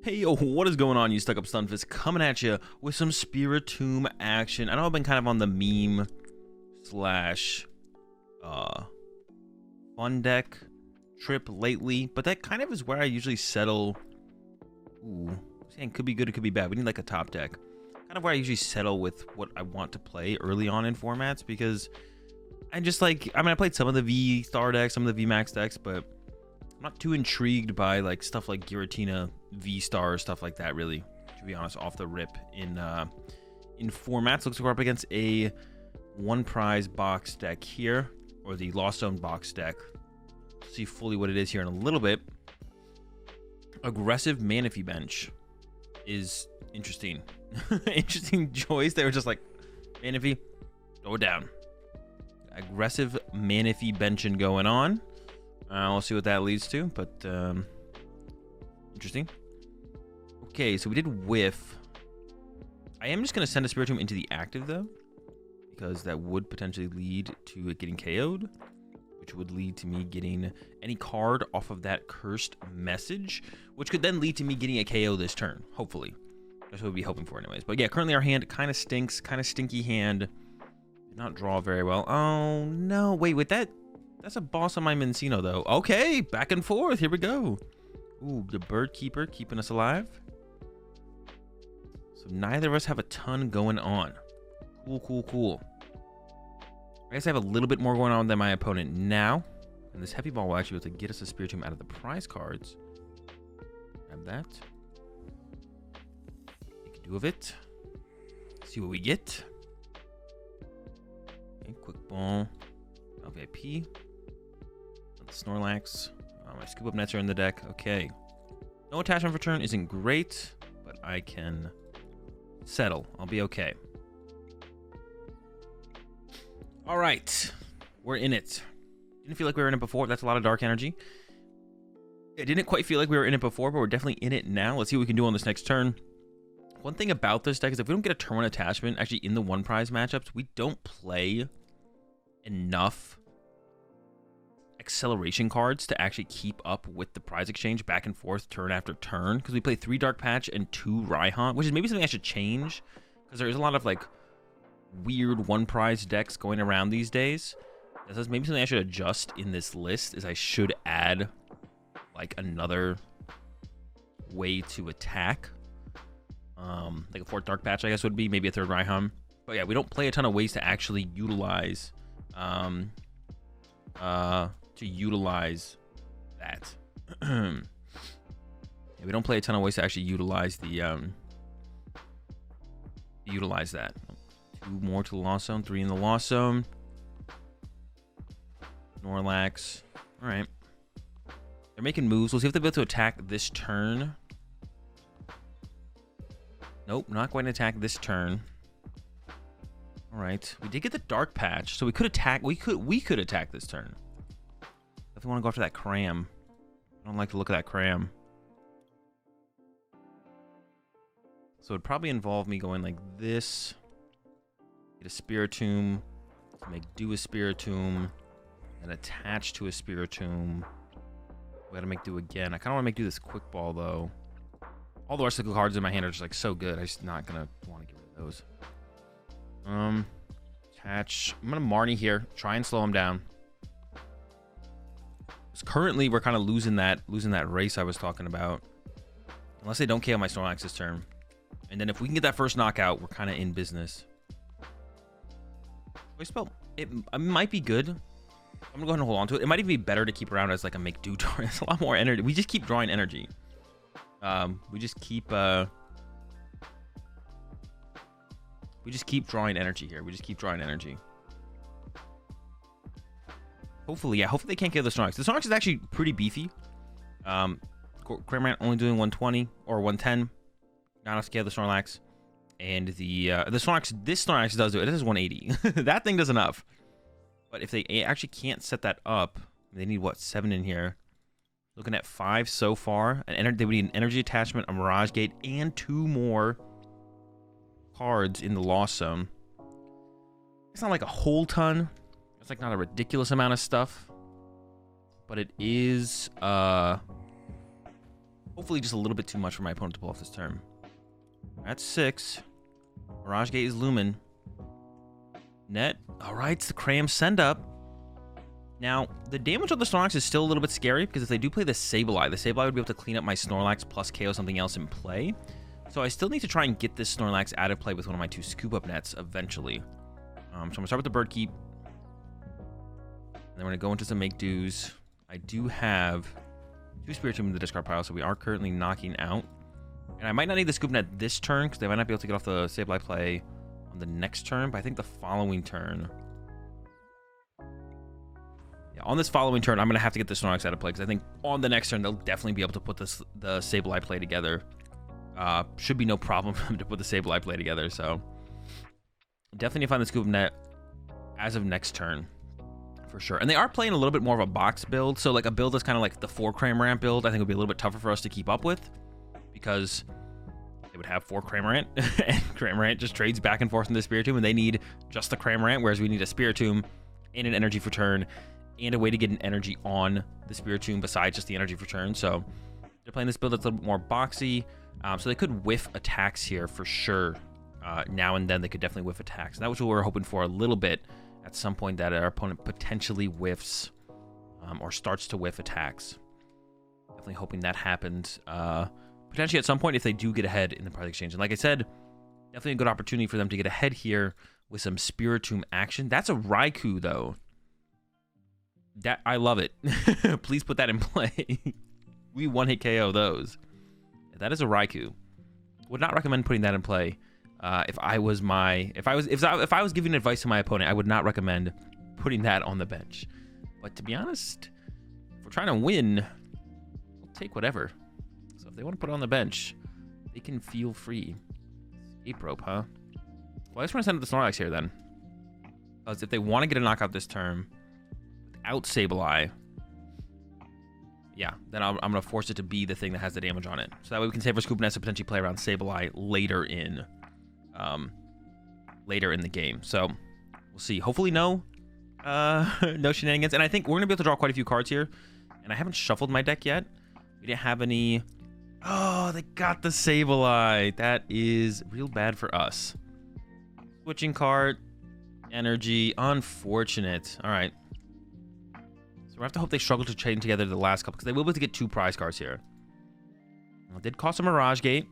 Hey yo, what is going on, you stuck up stunfists? Coming at you with some Spiritomb action. I know I've been kind of on the meme slash fun deck trip lately, but that kind of is where I usually settle. Ooh, saying could be good, it could be bad. We need like a top deck. Kind of where I usually settle with what I want to play early on in formats, because I just like, I mean, I played some of the V Star decks, some of the V Max decks, but I'm not too intrigued by like stuff like Giratina V Star, stuff like that, really, to be honest, off the rip in formats. Looks like we're up against a one prize box deck here, or the Lost Zone box deck. See fully what it is here in a little bit. Aggressive Manaphy bench is interesting. Interesting choice. They were just like, Manaphy, throw it down. Aggressive Manaphy benching going on. We'll see what that leads to, but interesting. Okay, so we did whiff. I am just going to send a Spiritomb into the active, though, because that would potentially lead to it getting KO'd, which would lead to me getting any card off of that cursed message, which could then lead to me getting a KO this turn, hopefully. That's what we'd be hoping for anyways. But yeah, currently our hand kind of stinks, kind of stinky hand. Did not draw very well. Oh, no. Wait, that's a boss on my Mincino, though. Okay, back and forth. Here we go. Ooh, the Bird Keeper keeping us alive. So neither of us have a ton going on. Cool, cool, cool. I guess I have a little bit more going on than my opponent now. And this Heavy Ball will actually be able to get us a Spiritomb out of the prize cards. Grab that. Make a do of it. See what we get. Okay, quick ball. VIP. Snorlax. My scoop up nets are in the deck. Okay. No attachment for turn isn't great, but I can settle. I'll be okay. All right. We're in it. Didn't feel like we were in it before. That's a lot of dark energy. It didn't quite feel like we were in it before, but we're definitely in it now. Let's see what we can do on this next turn. One thing about this deck is if we don't get a turn one attachment, actually in the one prize matchups, we don't play enough acceleration cards to actually keep up with the prize exchange back and forth turn after turn, because we play 3 Dark Patch and 2 Raihan, which is maybe something I should change, because there is a lot of like weird one prize decks going around these days. That's maybe something I should adjust in this list, is I should add like another way to attack, like a 4th Dark Patch I guess would be, maybe a 3rd Raihan. But yeah, we don't play a ton of ways to actually utilize that. Yeah, we don't play a ton of ways to actually utilize the utilize that. 2 more to the Lost Zone, 3 in the Lost Zone. Snorlax. All right. They're making moves. We'll see if they'll be able to attack this turn. Nope, not going to attack this turn. All right. We did get the Dark Patch, so we could attack. We could attack this turn. If we want to go after that cram. I don't like the look of that cram. So it'd probably involve me going like this. Get a Spiritomb. Make do a Spiritomb. And attach to a Spiritomb. We gotta make do again. I kind of want to make do this quick ball though. All the rest of the cards in my hand are just like so good. I'm just not gonna want to get rid of those. Attach. I'm gonna Marnie here. Try and slow him down. Currently, we're kind of losing that race I was talking about. Unless they don't KO my Snorlax this turn. And then if we can get that first knockout, we're kind of in business. Voice Spell, it might be good. I'm gonna go ahead and hold on to it. It might even be better to keep around as like a make do turn. It's a lot more energy. We just keep drawing energy. We just keep drawing energy here. We just keep drawing energy. Hopefully, yeah. Hopefully they can't kill the Snorlax. The Snorlax is actually pretty beefy. Cramorant only doing 120 or 110. Not enough to kill the Snorlax. And the Snorlax, this Snorlax does do it. It is 180. That thing does enough. But if they actually can't set that up, they need what, 7 in here. Looking at 5 so far. They would need an energy attachment, a Mirage Gate, and 2 more cards in the Lost Zone. It's not like a whole ton. It's like not a ridiculous amount of stuff, but it is Hopefully just a little bit too much for my opponent to pull off this turn. That's 6. Mirage Gate is Lumen. Net. All right, it's the Cram send up. Now, the damage on the Snorlax is still a little bit scary because if they do play the Sableye would be able to clean up my Snorlax plus KO something else in play. So I still need to try and get this Snorlax out of play with one of my 2 Scoop Up Nets eventually. So I'm going to start with the Bird Keep. And then we're going to go into some Make Do's. I do have 2 Spiritomb in the discard pile, so we are currently knocking out. And I might not need the Scoop Net this turn because they might not be able to get off the Sableye play on the next turn, but I think the following turn... Yeah, on this following turn, I'm going to have to get the Snorlax out of play because I think on the next turn, they'll definitely be able to put the Sableye play together. Should be no problem for them to put the Sableye play together, so... Definitely find the Scoop Net as of next turn, for sure. And they are playing a little bit more of a box build, so like a build that's kind of like the 4 Cramorant build, I think would be a little bit tougher for us to keep up with, because they would have 4 Cramorant, and Cramorant just trades back and forth in the Spiritomb, and they need just the Cramorant, whereas we need a Spiritomb and an energy for turn, and a way to get an energy on the Spiritomb besides just the energy for turn. So they're playing this build that's a little bit more boxy, so they could whiff attacks here for sure. Now and then they could definitely whiff attacks. And that was what we were hoping for a little bit at some point, that our opponent potentially whiffs or starts to whiff attacks. Definitely hoping that happens. Potentially at some point if they do get ahead in the part exchange. And like I said, definitely a good opportunity for them to get ahead here with some Spiritomb action. That's a Raikou though. That I love it. Please put that in play. We one-hit KO those. That is a Raikou. Would not recommend putting that in play. If I was giving advice to my opponent, I would not recommend putting that on the bench. But to be honest, if we're trying to win, we'll take whatever. So if they want to put it on the bench, they can feel free. Escape rope, huh? Well, I just want to send up the Snorlax here then. Because if they want to get a knockout this turn without Sableye, yeah, then I'm going to force it to be the thing that has the damage on it. So that way we can save our Scoop Nest to potentially play around Sableye later in the game. So we'll see. Hopefully no shenanigans. And I think we're going to be able to draw quite a few cards here. And I haven't shuffled my deck yet. We didn't have any... Oh, they got the Sableye. That is real bad for us. Switching card. Energy. Unfortunate. All right. So we have to hope they struggle to chain together the last couple, because they will be able to get 2 prize cards here. Well, it did cost a Mirage Gate,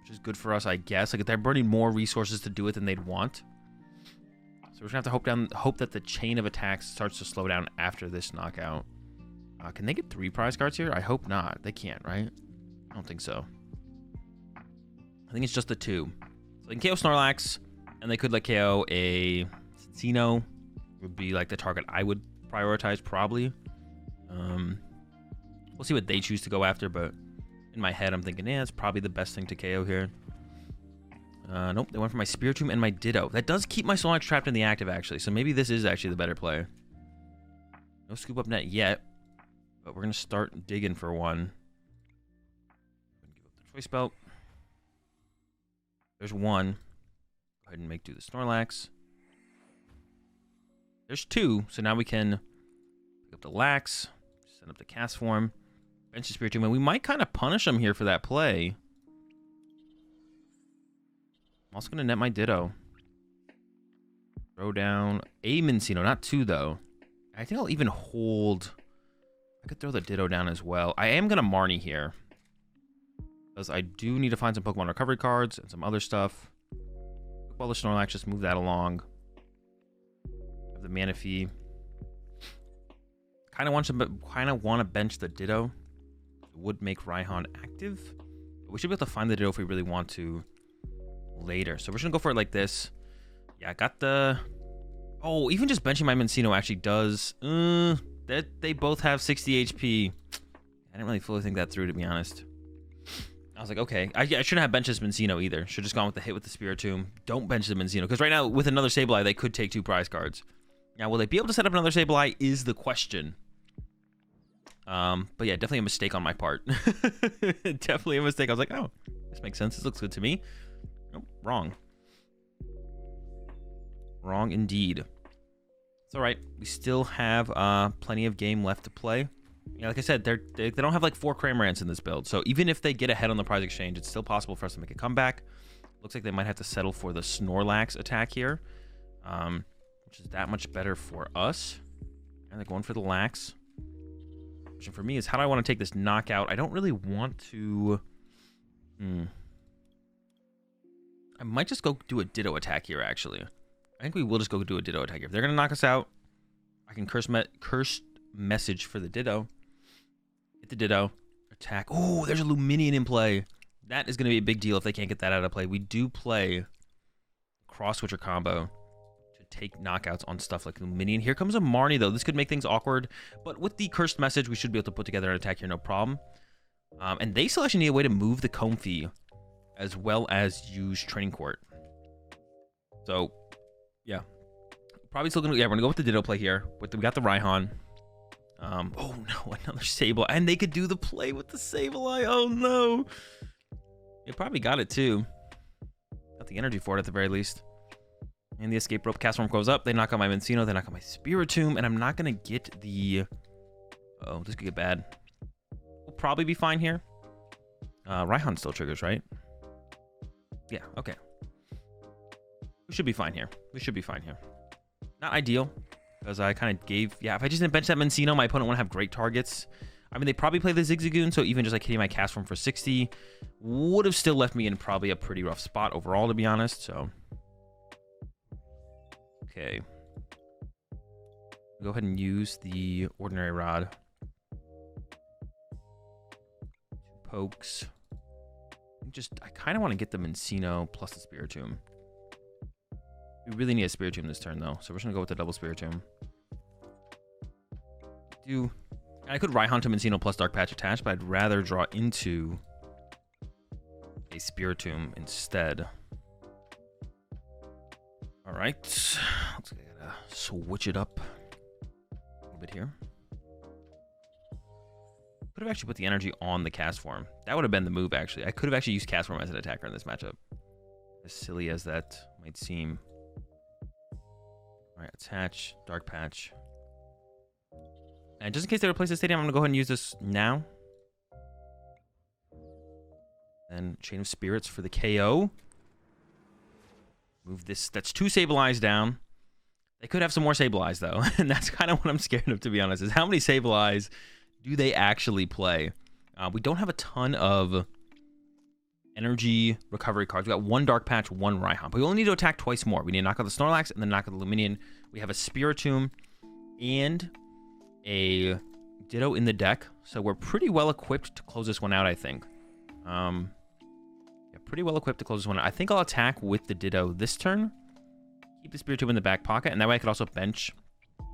which is good for us, I guess. Like, they're burning more resources to do it than they'd want. So we're going to have to hope that the chain of attacks starts to slow down after this knockout. Can they get 3 prize cards here? I hope not. They can't, right? I don't think so. I think it's just the 2. So they can KO Snorlax, and they could, like, KO a Cincino. Would be, like, the target I would prioritize, probably. We'll see what they choose to go after, but in my head, I'm thinking, yeah, it's probably the best thing to KO here. Nope, they went for my Spiritomb and my Ditto. That does keep my Snorlax trapped in the active, actually, so maybe this is actually the better play. No Scoop Up Net yet, but we're going to start digging for one. Give up the Choice Belt. There's one. Go ahead and make do the Snorlax. There's 2, so now we can pick up the Lax, send up the Cast Form, bench the Spiritomb, and we might kind of punish them here for that play. I'm also going to net my Ditto. Throw down a Mincino, not 2 though. I think I'll even hold... I could throw the Ditto down as well. I am going to Marnie here, because I do need to find some Pokemon recovery cards and some other stuff. While the Snorlax, just move that along. The Manaphy. Kind of want to bench the Ditto. It would make Raihan active. But we should be able to find the Ditto if we really want to later. So we're just going to go for it like this. Yeah, I got the... Oh, even just benching my Mincino actually does... They both have 60 HP. I didn't really fully think that through, to be honest. I was like, okay. I shouldn't have benched this Mincino either. Should have just gone with the hit with the Spiritomb. Don't bench the Mincino. Because right now, with another Sableye, they could take 2 prize cards. Now, will they be able to set up another Sableye is the question. But yeah, definitely a mistake on my part. Definitely a mistake. I was like, oh, this makes sense. This looks good to me. Nope, wrong. Wrong indeed. It's all right. We still have plenty of game left to play. Yeah, like I said, they don't have like 4 Cramorants in this build. So even if they get ahead on the prize exchange, it's still possible for us to make a comeback. Looks like they might have to settle for the Snorlax attack here, which is that much better for us. And they're going for the Lax. Question for me is, how do I want to take this knockout? I don't really want to... I might just go do a Ditto attack here, actually. I think we will just go do a Ditto attack here. If they're going to knock us out, I can cursed message for the Ditto. Hit the Ditto. Attack. Oh, there's a Luminion in play. That is going to be a big deal if they can't get that out of play. We do play Cross Switcher combo to take knockouts on stuff like Luminion. Here comes a Marnie, though. This could make things awkward. But with the cursed message, we should be able to put together an attack here, no problem. And they still actually need a way to move the Comfey as well as use Training Court. So, yeah. Probably still going to... Yeah, we're going to go with the Ditto play here. We got the Raihan. Oh, no. Another Sableye. And they could do the play with the Sableye. Oh, no. They probably got it, too. Got the energy for it, at the very least. And the Escape Rope Cast Form goes up. They knock out my Minccino. They knock out my Spiritomb. And I'm not going to get the... Oh, this could get bad. We'll probably be fine here. Raihan still triggers, right? Yeah, okay. We should be fine here. We should be fine here. Not ideal, because I kind of gave... Yeah, if I just didn't bench that Minccino, my opponent wouldn't have great targets. I mean, they probably play the Zigzagoon, so even just like hitting my Cast Form for 60 would have still left me in probably a pretty rough spot overall, to be honest, so... Okay. Go ahead and use the Ordinary Rod. 2 pokes. I kind of want to get the Minccino plus the Spiritomb. We really need a Spiritomb this turn, though, so we're just going to go with the double Spiritomb. I could Raihan to Minccino plus Dark Patch attached, but I'd rather draw into a Spiritomb instead. All right. Looks like I gotta switch it up a little bit here. Could have actually put the energy on the Cast Form. That would have been the move, actually. I could have actually used Cast Form as an attacker in this matchup. As silly as that might seem. All right, attach, Dark Patch. And just in case they replace the Stadium, I'm going to go ahead and use this now. Then Chain of Spirits for the KO. Move this. That's 2 Sableyes down. They could have some more Sableyes, though. And that's kind of what I'm scared of, to be honest, is how many Sableyes do they actually play? We don't have a ton of energy recovery cards. We got 1 Dark Patch, 1 Raihan. But we only need to attack twice more. We need to knock out the Snorlax and then knock out the Luminion. We have a Spiritomb and a Ditto in the deck. So we're pretty well equipped to close this one out, I think. Yeah, pretty well equipped to close this one out. I think I'll attack with the Ditto this turn. Keep the Spiritomb in the back pocket. And that way I could also bench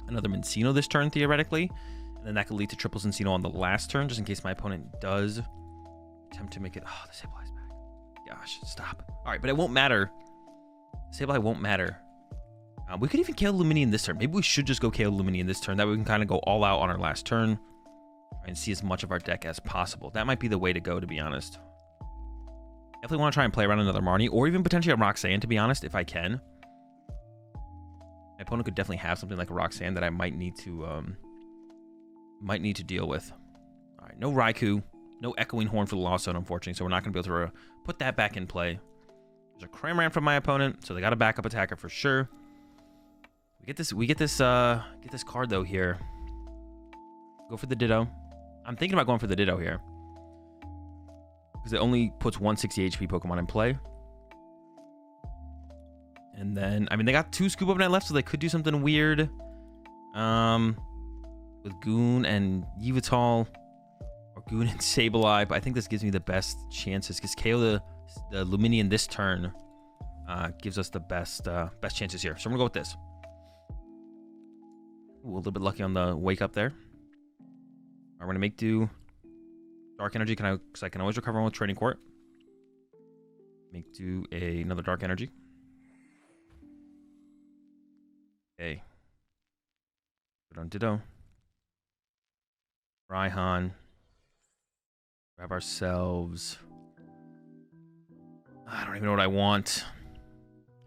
another Minccino this turn, theoretically. And then that could lead to triple Minccino on the last turn, just in case my opponent does attempt to make it... Oh, the Sableye's back. Gosh, stop. All right, but it won't matter. Sableye won't matter. We could even KO Luminion this turn. Maybe we should just go KO Luminion this turn. That way we can kind of go all out on our last turn and see as much of our deck as possible. That might be the way to go, to be honest. Definitely want to try and play around another Marnie, or even potentially a Roxanne, to be honest, if I can. My opponent could definitely have something like a Roxanne that I might need to deal with. All right, no Raikou, no Echoing Horn for the Lost Zone, unfortunately, so we're not going to be able to put that back in play. There's a Cramorant from my opponent, so they got a backup attacker for sure. We get this card though here. Go for the Ditto. I'm thinking about going for the Ditto here because it only puts 160 HP Pokemon in play. And then, I mean, they got 2 Scoop Up Net left, so they could do something weird. With Goon and Yveltal, or Goon and Sableye, but I think this gives me the best chances because KO the Luminion this turn gives us the best chances here. So I'm gonna go with this. Ooh, a little bit lucky on the wake up there. All right, we're gonna make do. Dark Energy, because I can always recover one with Training Court. Make do another Dark Energy. Okay. Put on Ditto. Raihan. Grab ourselves. I don't even know what I want.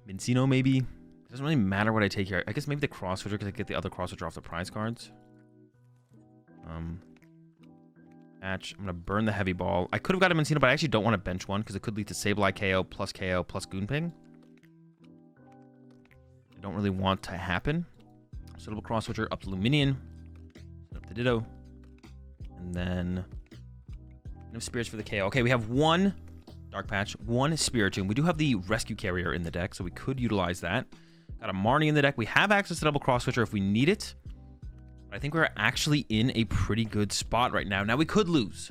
Minccino, maybe? It doesn't really matter what I take here. I guess maybe the Cross Switcher, because I get the other Cross Switcher off the prize cards. Patch. I'm going to burn the heavy ball. I could have got a Mencino, but I actually don't want to bench one because it could lead to Sableye KO plus Goon Ping. I don't really want to happen. Suitable Cross Switcher up to Luminion. Up to Ditto. And then no Spirits for the KO. Okay, we have one Dark Patch, one Spiritomb. We do have the Rescue Carrier in the deck, so we could utilize that. Got a Marnie in the deck. We have access to double Cross Switcher if we need it. But I think we're actually in a pretty good spot right now. Now, we could lose.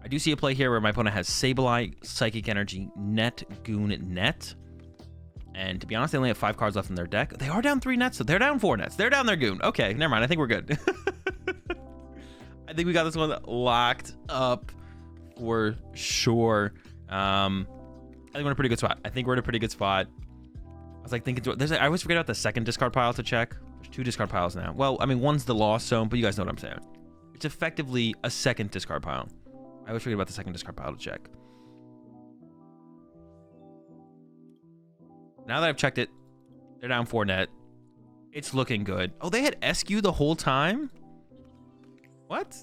I do see a play here where my opponent has Sableye, Psychic Energy, Net, Goon, Net. And to be honest, they only have 5 cards left in their deck. They are down 3 nets, so they're down 4 nets. They're down their Goon. Okay, never mind. I think we're good. I think we got this one locked up for sure. I think we're in a pretty good spot. I was like thinking, I always forget about the second discard pile to check. There's 2 discard piles now. Well, I mean, one's the Lost Zone, but you guys know what I'm saying. It's effectively a second discard pile. I always forget about the second discard pile to check. Now that I've checked it, they're down 4 net. It's looking good. Oh, they had SQ the whole time? What?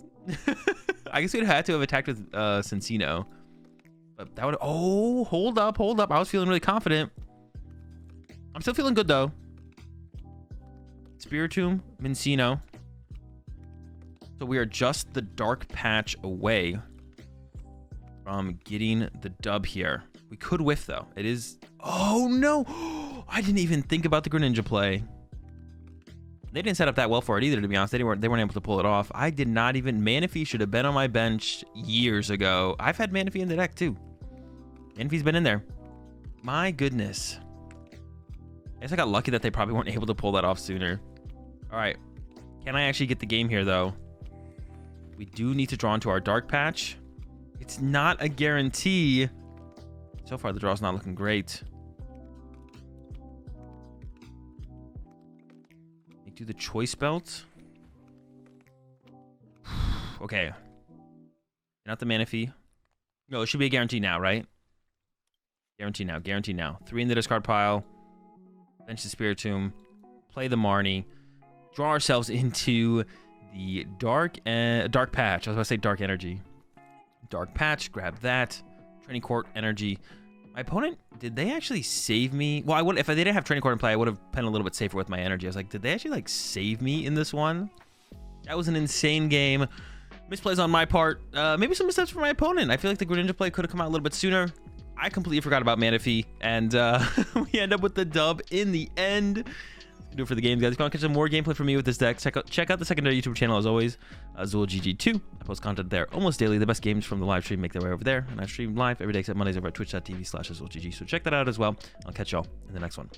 I guess we'd had to have attacked with Cincino. But that would... Oh, hold up. I was feeling really confident. I'm still feeling good, though. Spiritomb, Mencino. So we are just the Dark Patch away from getting the dub here. We could whiff, though. It is... Oh, no! I didn't even think about the Greninja play. They didn't set up that well for it either, to be honest. They weren't able to pull it off. I did not even... Manaphy should have been on my bench years ago. I've had Manaphy in the deck, too. Manaphy's been in there. My goodness. I guess I got lucky that they probably weren't able to pull that off sooner. All right. Can I actually get the game here, though? We do need to draw into our Dark Patch. It's not a guarantee. So far, the draw's not looking great. Do the Choice Belt. Okay. Not the Manaphy. No, it should be a guarantee now, right? Guarantee now. 3 in the discard pile. Bench the Spiritomb. Play the Marnie. Draw ourselves into the Dark Patch. I was about to say Dark Energy. Dark Patch. Grab that. Training Court Energy. My opponent, did they actually save me? Well, I would, if they didn't have Training Court in play, I would have been a little bit safer with my energy. I was like, did they actually like save me in this one? That was an insane game. Misplays on my part. Maybe some missteps for my opponent. I feel like the Greninja play could have come out a little bit sooner. I completely forgot about Manaphy, and we end up with the dub in the end. Do it for the game, guys. If you want to catch some more gameplay from me with this deck, check out the secondary YouTube channel as always, AzulGG2. I post content there almost daily. The best games from the live stream make their way over there, and I stream live every day except Mondays over at twitch.tv/AzulGG. So check that out as well. I'll catch y'all in the next one.